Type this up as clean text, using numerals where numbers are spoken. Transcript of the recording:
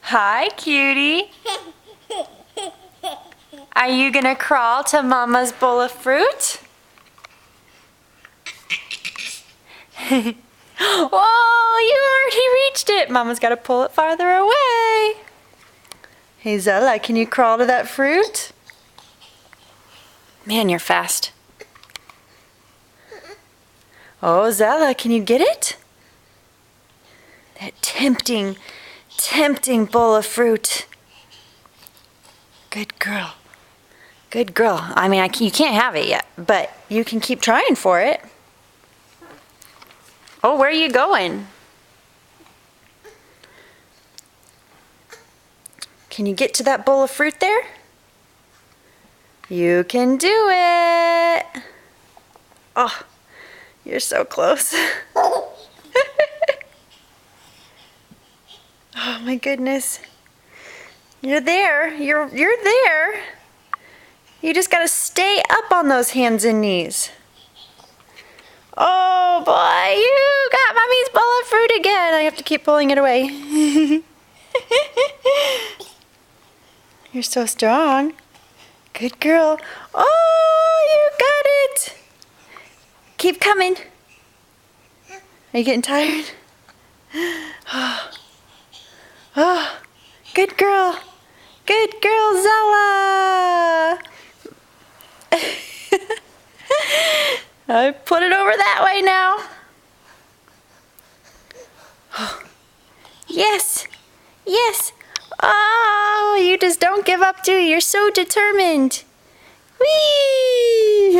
Hi, cutie. Are you gonna crawl to Mama's bowl of fruit? Whoa, you already reached it. Mama's gotta pull it farther away. Hey, Zella, can you crawl to that fruit? Man, you're fast. Oh, Zella, can you get it? That tempting bowl of fruit. Good girl. Good girl. I mean, you can't have it yet, but you can keep trying for it. Oh, where are you going? Can you get to that bowl of fruit there? You can do it. Oh, you're so close. Oh my goodness. You're there. You're there. You just gotta stay up on those hands and knees. Oh boy, you got Mommy's bowl of fruit again. I have to keep pulling it away. You're so strong. Good girl. Oh, you got it. Keep coming. Are you getting tired? Oh, good girl. Good girl, Zella. I put it over that way now. Oh, yes. Yes. Oh, you just don't give up, do you? You're so determined. Whee!